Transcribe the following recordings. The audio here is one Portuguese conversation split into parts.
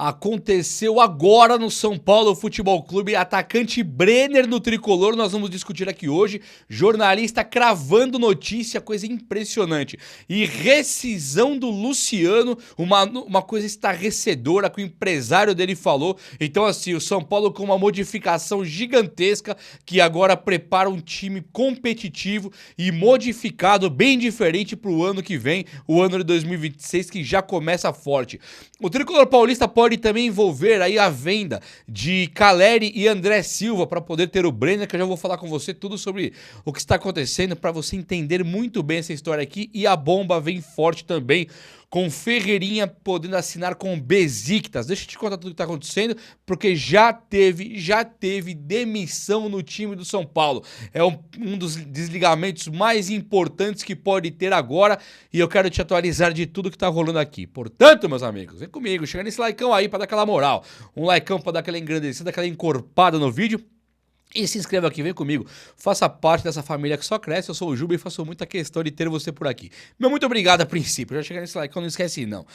Aconteceu agora no São Paulo Futebol Clube, atacante Brenner no tricolor, nós vamos discutir aqui hoje, jornalista cravando notícia, coisa impressionante. E rescisão do Luciano, uma coisa estarrecedora que o empresário dele falou. Então assim, o São Paulo com uma modificação gigantesca, que agora prepara um time competitivo e modificado, bem diferente para o ano que vem, o ano de 2026, que já começa forte. O tricolor paulista pode também envolver aí a venda de Caleri e André Silva para poder ter o Brenner, que eu já vou falar com você tudo sobre o que está acontecendo para você entender muito bem essa história aqui. E a bomba vem forte também, com Ferreirinha podendo assinar com o Besiktas. Deixa eu te contar tudo o que está acontecendo, porque já teve demissão no time do São Paulo. É um dos desligamentos mais importantes que pode ter agora, e eu quero te atualizar de tudo que está rolando aqui. Portanto, meus amigos, vem comigo, chega nesse likeão aí para dar aquela moral. Um likeão para dar aquela engrandecida, aquela encorpada no vídeo. E se inscreva aqui, vem comigo, faça parte dessa família que só cresce. Eu sou o Juba e faço muita questão de ter você por aqui. Meu muito obrigado a princípio, já chega nesse like, não esquece não.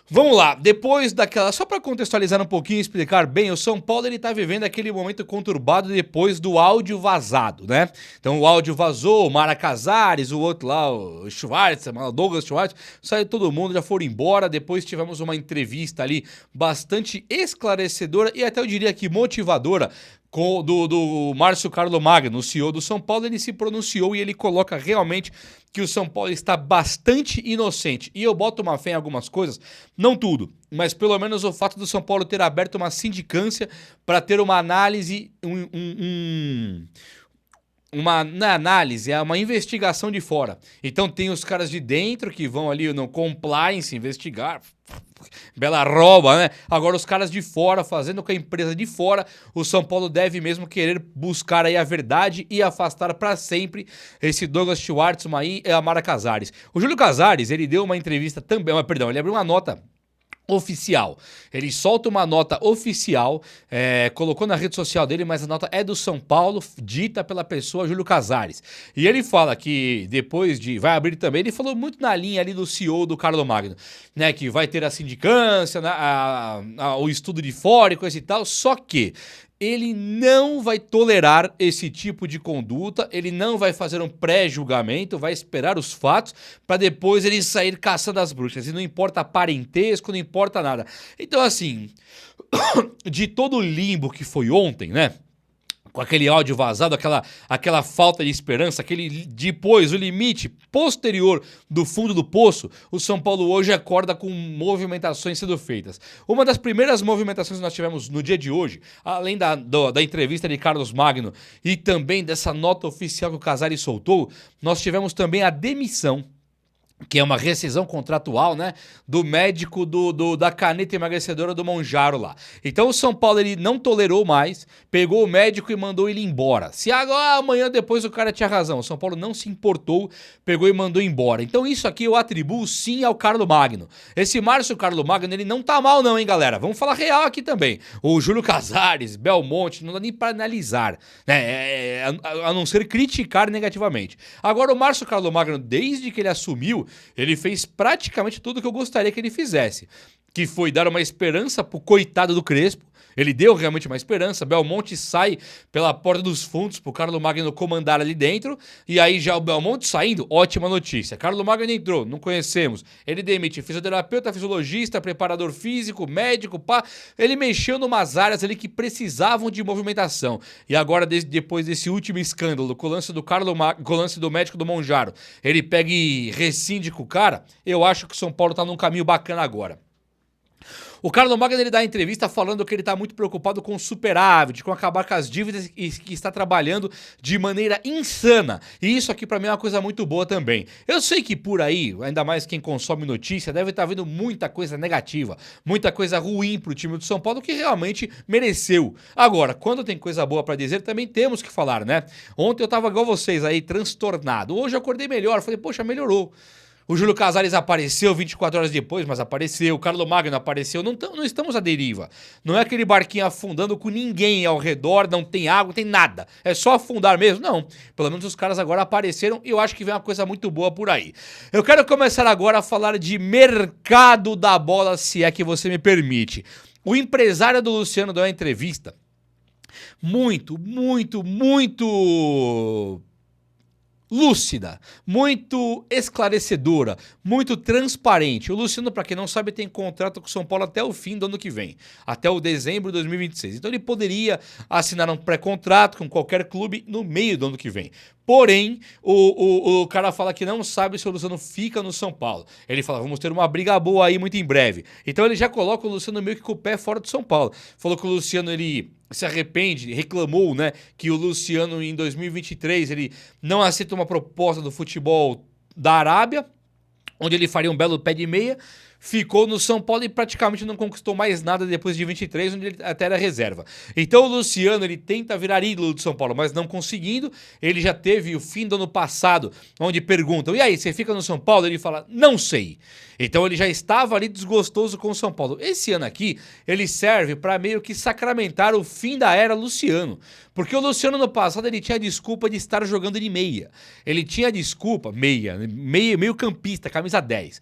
Vamos lá, depois daquela, só para contextualizar um pouquinho e explicar bem, o São Paulo ele tá vivendo aquele momento conturbado depois do áudio vazado, né? Então o áudio vazou, o Mara Casares, o outro lá, o Schwartz, o Douglas Schwartz, saiu todo mundo, já foram embora. Depois tivemos uma entrevista ali bastante esclarecedora e até eu diria que motivadora, do Márcio Carlo Magno, o CEO do São Paulo. Ele se pronunciou e ele coloca realmente que o São Paulo está bastante inocente. E eu boto uma fé em algumas coisas, não tudo, mas pelo menos o fato do São Paulo ter aberto uma sindicância para ter uma análise, é uma investigação de fora. Então tem os caras de dentro que vão ali no compliance investigar, bela rouba, né? Agora os caras de fora, fazendo com a empresa de fora, o São Paulo deve mesmo querer buscar aí a verdade e afastar para sempre esse Douglas Schwartzman aí e a Mara Casares. O Júlio Casares, ele deu uma entrevista também, ele abriu uma nota oficial. Ele solta uma nota oficial, colocou na rede social dele, mas a nota é do São Paulo, dita pela pessoa Júlio Casares. E ele fala que depois vai abrir também, ele falou muito na linha ali do CEO do Carlo Magno, né, que vai ter a sindicância, o estudo de fora e coisa e tal, só que ele não vai tolerar esse tipo de conduta, ele não vai fazer um pré-julgamento, vai esperar os fatos para depois ele sair caçando as bruxas. E não importa parentesco, não importa nada. Então assim, de todo o limbo que foi ontem, né? Com aquele áudio vazado, aquela falta de esperança, depois, o limite posterior do fundo do poço, o São Paulo hoje acorda com movimentações sendo feitas. Uma das primeiras movimentações que nós tivemos no dia de hoje, além da entrevista de Carlos Magno e também dessa nota oficial que o Casares soltou, nós tivemos também a demissão, que é uma rescisão contratual, né, do médico da caneta emagrecedora do Monjaro lá. Então o São Paulo ele não tolerou mais, pegou o médico e mandou ele embora. Se agora, amanhã depois o cara tinha razão, o São Paulo não se importou, pegou e mandou embora. Então isso aqui eu atribuo sim ao Carlo Magno. Esse Márcio Carlo Magno, ele não tá mal não, hein, galera? Vamos falar real aqui também. O Júlio Casares, Belmonte, não dá nem pra analisar, né, a não ser criticar negativamente. Agora o Márcio Carlo Magno, desde que ele assumiu, ele fez praticamente tudo que eu gostaria que ele fizesse, que foi dar uma esperança pro coitado do Crespo. Ele deu realmente uma esperança. Belmonte sai pela porta dos fundos pro Carlo Magno comandar ali dentro, e aí já o Belmonte saindo, ótima notícia. Carlo Magno entrou, não conhecemos. Ele demite fisioterapeuta, fisiologista, preparador físico, médico, pá. Ele mexeu numas áreas ali que precisavam de movimentação. E agora, depois desse último escândalo, com o lance com o lance do médico do Monjaro, ele pega e rescinde com o cara. Eu acho que o São Paulo tá num caminho bacana agora. O Carlo Magno ele dá entrevista falando que ele está muito preocupado com o superávit, com acabar com as dívidas e que está trabalhando de maneira insana. E isso aqui para mim é uma coisa muito boa também. Eu sei que por aí, ainda mais quem consome notícia, deve estar vendo muita coisa negativa, muita coisa ruim pro time do São Paulo que realmente mereceu. Agora, quando tem coisa boa para dizer, também temos que falar, né? Ontem eu tava igual vocês aí, transtornado. Hoje eu acordei melhor, falei, poxa, melhorou. O Júlio Casares apareceu 24 horas depois, mas apareceu. O Carlo Magno apareceu. Não estamos à deriva. Não é aquele barquinho afundando com ninguém ao redor, não tem água, não tem nada. É só afundar mesmo? Não. Pelo menos os caras agora apareceram e eu acho que vem uma coisa muito boa por aí. Eu quero começar agora a falar de mercado da bola, se é que você me permite. O empresário do Luciano deu uma entrevista muito lúcida, muito esclarecedora, muito transparente. O Luciano, para quem não sabe, tem contrato com o São Paulo até o fim do ano que vem, até o dezembro de 2026. Então ele poderia assinar um pré-contrato com qualquer clube no meio do ano que vem. Porém, o cara fala que não sabe se o Luciano fica no São Paulo. Ele fala, vamos ter uma briga boa aí muito em breve. Então ele já coloca o Luciano meio que com o pé fora do São Paulo. Falou que o Luciano, ele se arrepende, reclamou, né, que o Luciano em 2023 ele não aceita uma proposta do futebol da Arábia, onde ele faria um belo pé de meia, ficou no São Paulo e praticamente não conquistou mais nada depois de 23, onde ele até era reserva. Então o Luciano, ele tenta virar ídolo do São Paulo, mas não conseguindo. Ele já teve o fim do ano passado, onde perguntam, e aí, você fica no São Paulo? Ele fala, não sei. Então ele já estava ali desgostoso com o São Paulo. Esse ano aqui, ele serve para meio que sacramentar o fim da era Luciano. Porque o Luciano no passado, ele tinha a desculpa de estar jogando de meia. Ele tinha a desculpa, meio campista, camisa 10.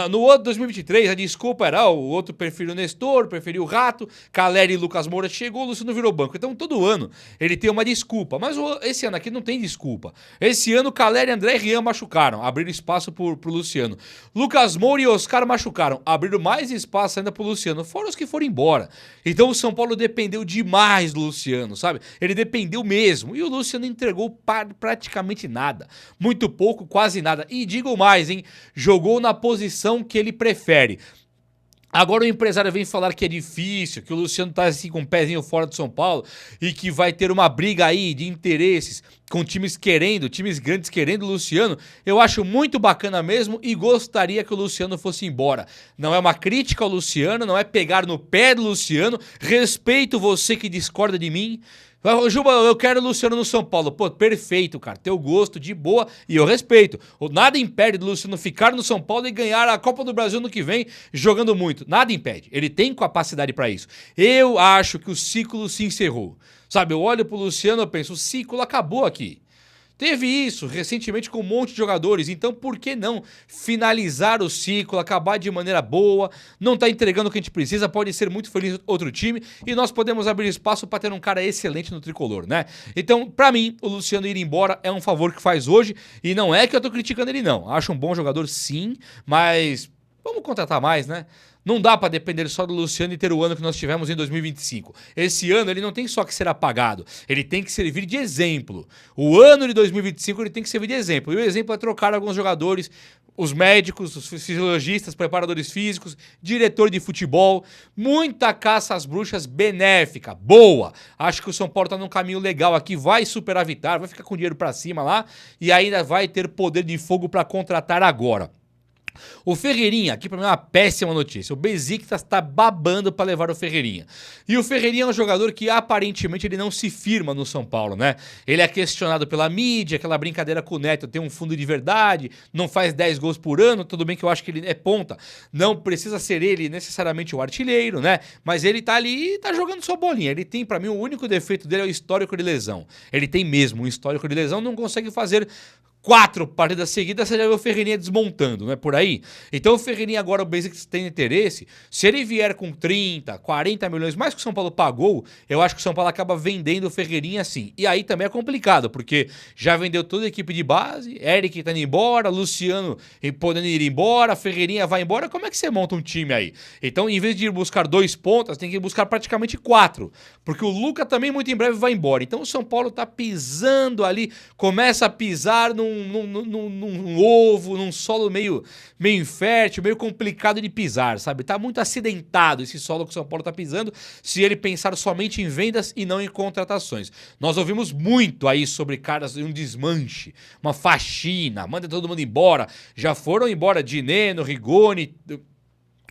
No outro 2023, a desculpa era, o outro preferiu o Nestor, preferiu o Rato, Caleri e Lucas Moura chegou, o Luciano virou banco. Então todo ano ele tem uma desculpa. Mas esse ano aqui não tem desculpa. Esse ano, Caleri, André e Rian machucaram, abriram espaço pro Luciano. Lucas Moura e Oscar machucaram, abriram mais espaço ainda pro Luciano, foram os que foram embora. Então o São Paulo dependeu demais do Luciano, sabe? Ele dependeu mesmo, e o Luciano entregou praticamente nada, muito pouco, quase nada, e digo mais, hein, jogou na posição que ele prefere. Agora o empresário vem falar que é difícil, que o Luciano tá assim com um pezinho fora do São Paulo e que vai ter uma briga aí de interesses com times grandes querendo o Luciano. Eu acho muito bacana mesmo e gostaria que o Luciano fosse embora. Não é uma crítica ao Luciano, não é pegar no pé do Luciano. Respeito você que discorda de mim. Juba, eu quero o Luciano no São Paulo. Pô, perfeito, cara. Teu gosto, de boa, e eu respeito. Nada impede do Luciano ficar no São Paulo e ganhar a Copa do Brasil no que vem, jogando muito. Nada impede. Ele tem capacidade pra isso. Eu acho que o ciclo se encerrou. Sabe, eu olho pro Luciano e penso, o ciclo acabou aqui. Teve isso recentemente com um monte de jogadores, então por que não finalizar o ciclo, acabar de maneira boa, não tá entregando o que a gente precisa, pode ser muito feliz outro time e nós podemos abrir espaço para ter um cara excelente no tricolor, né? Então, pra mim, o Luciano ir embora é um favor que faz hoje e não é que eu tô criticando ele não, acho um bom jogador sim, mas vamos contratar mais, né? Não dá para depender só do Luciano e ter o ano que nós tivemos em 2025. Esse ano ele não tem só que ser apagado, ele tem que servir de exemplo. O ano de 2025 ele tem que servir de exemplo. E o exemplo é trocar alguns jogadores, os médicos, os fisiologistas, preparadores físicos, diretor de futebol. Muita caça às bruxas benéfica, boa. Acho que o São Paulo tá num caminho legal aqui, vai superavitar, vai ficar com dinheiro para cima lá e ainda vai ter poder de fogo para contratar agora. O Ferreirinha, aqui pra mim é uma péssima notícia. O Besiktas tá babando pra levar o Ferreirinha. E o Ferreirinha é um jogador que aparentemente ele não se firma no São Paulo, né? Ele é questionado pela mídia, aquela brincadeira com o Neto, tem um fundo de verdade, não faz 10 gols por ano, tudo bem que eu acho que ele é ponta. Não precisa ser ele necessariamente o artilheiro, né? Mas ele tá ali e tá jogando sua bolinha. Ele tem, pra mim, o único defeito dele é o histórico de lesão. Ele tem mesmo um histórico de lesão, não consegue fazer 4 partidas seguidas, você já vê o Ferreirinha desmontando, não é por aí? Então o Ferreirinha agora, o Besiktas tem interesse, se ele vier com 30, 40 milhões, mais que o São Paulo pagou, eu acho que o São Paulo acaba vendendo o Ferreirinha assim. E aí também é complicado, porque já vendeu toda a equipe de base, Eric tá indo embora, Luciano podendo ir embora, Ferreirinha vai embora, como é que você monta um time aí? Então, em vez de ir buscar 2 pontas, tem que buscar praticamente 4, porque o Luca também muito em breve vai embora. Então o São Paulo tá pisando ali, começa a pisar num ovo, num solo meio infértil, meio complicado de pisar, sabe? Tá muito acidentado esse solo que o São Paulo tá pisando, se ele pensar somente em vendas e não em contratações. Nós ouvimos muito aí sobre caras de um desmanche, uma faxina, manda todo mundo embora. Já foram embora Dineno, Rigoni,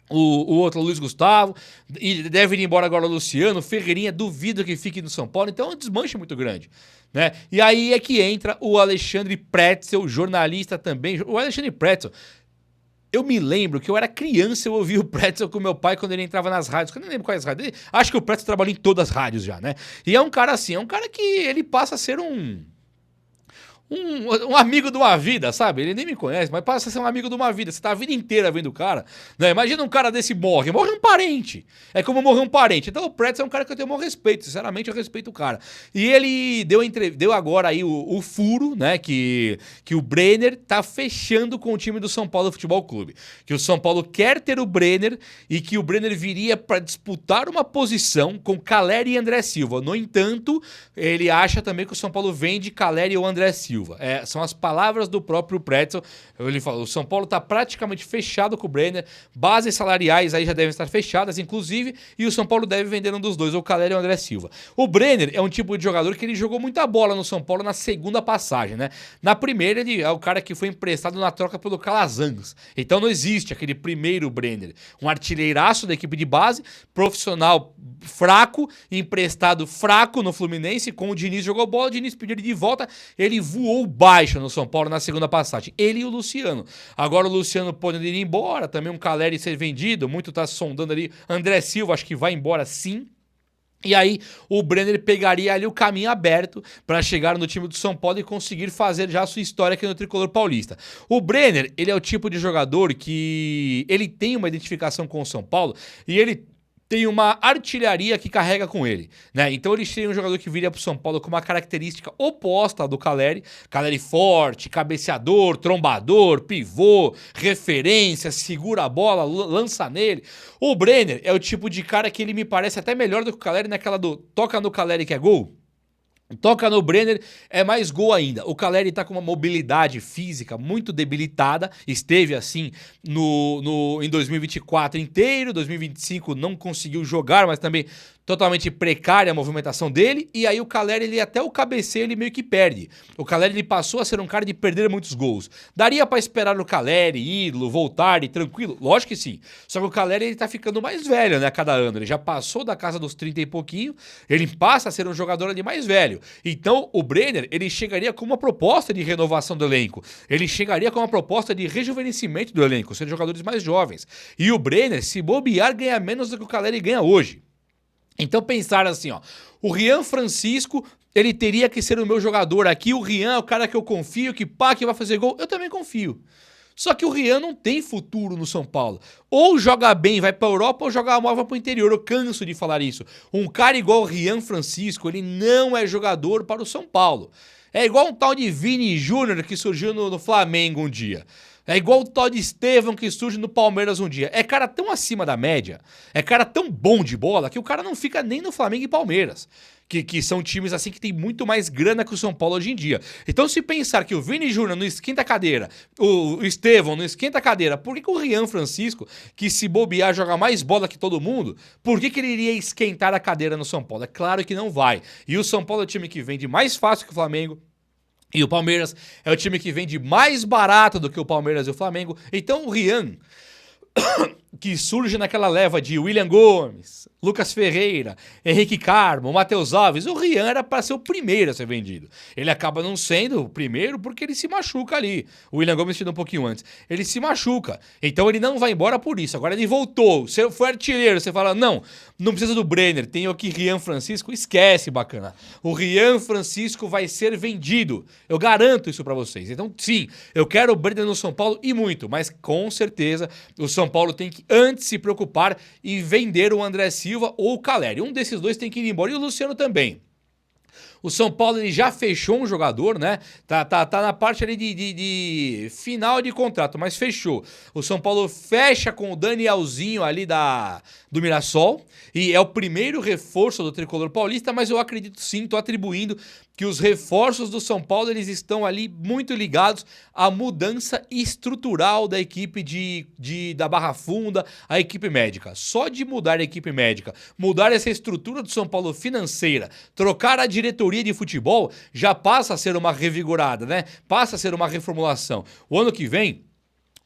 o outro, o Luiz Gustavo, e deve ir embora agora o Luciano, Ferreirinha, duvido que fique no São Paulo, então é um desmanche muito grande, né? E aí é que entra o Alexandre Pretzel, jornalista também. O Alexandre Pretzel, eu me lembro que eu era criança, eu ouvia o Pretzel com meu pai quando ele entrava nas rádios, eu não lembro quais rádios, acho que o Pretzel trabalhou em todas as rádios já, né? E é um cara assim, é um cara que ele passa a ser um um amigo de uma vida, sabe? Ele nem me conhece, mas passa a ser um amigo de uma vida. Você tá a vida inteira vendo o cara, né? Imagina um cara desse morre um parente. É como morrer um parente. Então o Pretzel é um cara que eu tenho o maior respeito, sinceramente eu respeito o cara. E ele deu agora aí o furo, né? Que o Brenner tá fechando com o time do São Paulo Futebol Clube. Que o São Paulo quer ter o Brenner e que o Brenner viria para disputar uma posição com Calleri e André Silva. No entanto, ele acha também que o São Paulo vende Calleri ou André Silva. São as palavras do próprio Pretzel. Ele falou: o São Paulo está praticamente fechado com o Brenner, bases salariais aí já devem estar fechadas, inclusive, e o São Paulo deve vender um dos dois, ou o Calleri ou o André Silva. O Brenner é um tipo de jogador que ele jogou muita bola no São Paulo na segunda passagem, né? Na primeira, ele é o cara que foi emprestado na troca pelo Calazans. Então não existe aquele primeiro Brenner. Um artilheiraço da equipe de base, profissional fraco, emprestado fraco no Fluminense, com o Diniz jogou bola, o Diniz pediu ele de volta, ele voou baixo no São Paulo na segunda passagem. Ele e o Luciano. Agora o Luciano pode ir embora, também um Calleri ser vendido, muito tá sondando ali. André Silva acho que vai embora sim. E aí o Brenner pegaria ali o caminho aberto para chegar no time do São Paulo e conseguir fazer já a sua história aqui no Tricolor Paulista. O Brenner, ele é o tipo de jogador que ele tem uma identificação com o São Paulo e ele tem uma artilharia que carrega com ele, né? Então ele seria um jogador que viria para o São Paulo com uma característica oposta à do Calleri. Calleri forte, cabeceador, trombador, pivô, referência, segura a bola, lança nele. O Brenner é o tipo de cara que ele me parece até melhor do que o Calleri naquela do toca no Calleri que é gol. Toca no Brenner é mais gol ainda. O Calleri tá com uma mobilidade física muito debilitada. Esteve assim em 2024 inteiro. 2025 não conseguiu jogar, mas também totalmente precária a movimentação dele. E aí o Calleri, ele até o cabeceio, ele meio que perde. O Calleri, ele passou a ser um cara de perder muitos gols. Daria pra esperar o Calleri ídolo, voltar e tranquilo? Lógico que sim. Só que o Calleri, ele tá ficando mais velho, né, a cada ano. Ele já passou da casa dos 30 e pouquinho. Ele passa a ser um jogador ali mais velho. Então o Brenner, ele chegaria com uma proposta de renovação do elenco. Ele chegaria com uma proposta de rejuvenescimento do elenco, sendo jogadores mais jovens. E o Brenner, se bobear, ganha menos do que o Calleri ganha hoje. Então pensar assim, ó, o Rian Francisco, ele teria que ser o meu jogador aqui, o Rian é o cara que eu confio, que vai fazer gol, eu também confio. Só que o Rian não tem futuro no São Paulo. Ou joga bem, vai pra Europa, ou joga mal, vai pro interior. Eu canso de falar isso. Um cara igual o Rian Francisco, ele não é jogador para o São Paulo. É igual um tal de Vini Júnior que surgiu no Flamengo um dia. É igual o tal de Estevão que surge no Palmeiras um dia. É cara tão acima da média, é cara tão bom de bola, que o cara não fica nem no Flamengo e Palmeiras. Que são times assim que tem muito mais grana que o São Paulo hoje em dia. Então se pensar que o Vini Júnior não esquenta a cadeira, o Estevão não esquenta a cadeira, por que o Rian Francisco, que se bobear joga mais bola que todo mundo, por que ele iria esquentar a cadeira no São Paulo? É claro que não vai. E o São Paulo é o time que vende mais fácil que o Flamengo. E o Palmeiras é o time que vende mais barato do que o Palmeiras e o Flamengo. Então o Rian, que surge naquela leva de William Gomes, Lucas Ferreira, Henrique Carmo, Matheus Alves, o Rian era para ser o primeiro a ser vendido. Ele acaba não sendo o primeiro porque ele se machuca ali. O William Gomes chegou um pouquinho antes. Ele se machuca. Então ele não vai embora por isso. Agora ele voltou. Você foi artilheiro. Você fala, não precisa do Brenner. Tem aqui Rian Francisco. Esquece, bacana. O Rian Francisco vai ser vendido. Eu garanto isso para vocês. Então, sim, eu quero o Brenner no São Paulo e muito. Mas com certeza o São Paulo tem que antes se preocupar em vender o André Silva ou o Calleri. Um desses dois tem que ir embora e o Luciano também. O São Paulo ele já fechou um jogador, né? Tá na parte ali de final de contrato, mas fechou. O São Paulo fecha com o Danielzinho ali do Mirassol e é o primeiro reforço do Tricolor Paulista, mas eu acredito sim, tô atribuindo que os reforços do São Paulo eles estão ali muito ligados à mudança estrutural da equipe da Barra Funda, a equipe médica. Só de mudar a equipe médica, mudar essa estrutura do São Paulo financeira, trocar a diretoria de futebol, já passa a ser uma revigorada, né? Passa a ser uma reformulação. O ano que vem,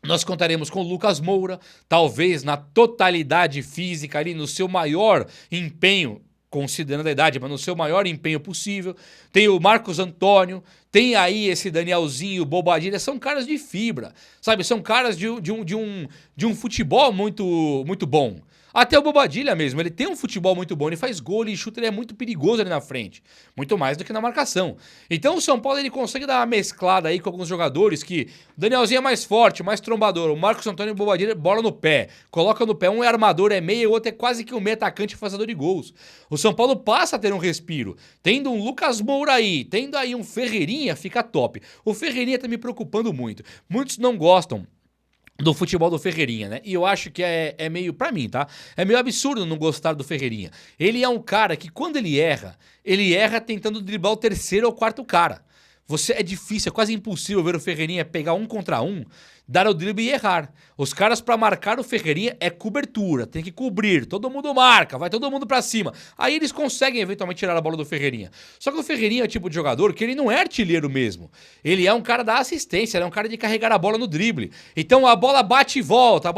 nós contaremos com o Lucas Moura, talvez na totalidade física ali, no seu maior empenho, considerando a idade, mas no seu maior empenho possível. Tem o Marcos Antônio, tem aí esse Danielzinho, o Bobadilha, são caras de fibra, sabe? São caras de um futebol muito, muito bom. Até o Bobadilha mesmo, ele tem um futebol muito bom, ele faz gol, ele chuta, ele é muito perigoso ali na frente. Muito mais do que na marcação. Então o São Paulo ele consegue dar uma mesclada aí com alguns jogadores que... O Danielzinho é mais forte, mais trombador. O Marcos Antônio e o Bobadilha bola no pé. Coloca no pé, um é armador, é meia, o outro é quase que um meia atacante fazedor de gols. O São Paulo passa a ter um respiro. Tendo um Lucas Moura aí, tendo aí um Ferreirinha, fica top. O Ferreirinha tá me preocupando muito. Muitos não gostam do futebol do Ferreirinha, né? E eu acho que é meio, pra mim, tá? É meio absurdo não gostar do Ferreirinha. Ele é um cara que quando ele erra tentando driblar o terceiro ou quarto cara. É difícil, é quase impossível ver o Ferreirinha pegar um contra um, dar o drible e errar. Os caras pra marcar o Ferreirinha é cobertura, tem que cobrir, todo mundo marca, vai todo mundo pra cima. Aí eles conseguem eventualmente tirar a bola do Ferreirinha. Só que o Ferreirinha é o tipo de jogador que ele não é artilheiro mesmo. Ele é um cara da assistência, ele é um cara de carregar a bola no drible. Então a bola bate e volta,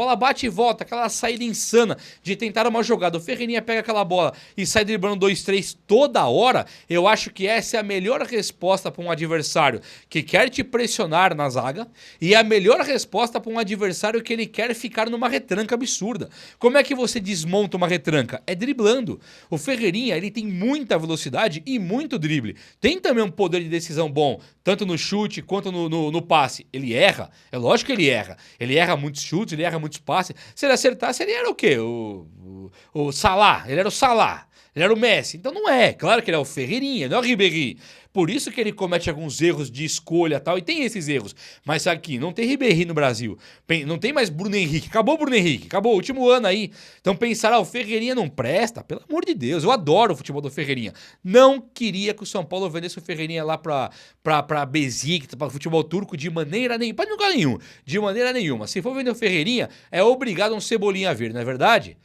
aquela saída insana de tentar uma jogada. O Ferreirinha pega aquela bola e sai driblando 2, 3 toda hora. Eu acho que essa é a melhor resposta pra um adversário que quer te pressionar na zaga e a melhor resposta para um adversário que ele quer ficar numa retranca absurda. Como é que você desmonta uma retranca? É driblando. O Ferreirinha, ele tem muita velocidade e muito drible. Tem também um poder de decisão bom, tanto no chute quanto no passe. Ele erra, é lógico que ele erra. Ele erra muitos chutes, ele erra muitos passes. Se ele acertasse, ele era o quê? O Salah, ele era o Salah. Ele era o Messi, então não é. Claro que ele é o Ferreirinha, não é o Ribéry. Por isso que ele comete alguns erros de escolha e tal, e tem esses erros. Mas aqui, não tem Ribéry no Brasil. Não tem mais Bruno Henrique. Acabou o Bruno Henrique, acabou o último ano aí. Então pensar, o Ferreirinha não presta? Pelo amor de Deus, eu adoro o futebol do Ferreirinha. Não queria que o São Paulo vendesse o Ferreirinha lá pra Besiktas, pra futebol turco, de maneira nenhuma. Pra lugar nenhum. De maneira nenhuma. Se for vender o Ferreirinha, é obrigado a um Cebolinha a vir, não é verdade?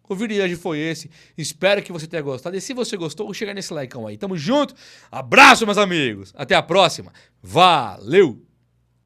O vídeo de hoje foi esse, espero que você tenha gostado, e se você gostou, chega nesse likeão aí, tamo junto, abraço meus amigos, até a próxima, valeu!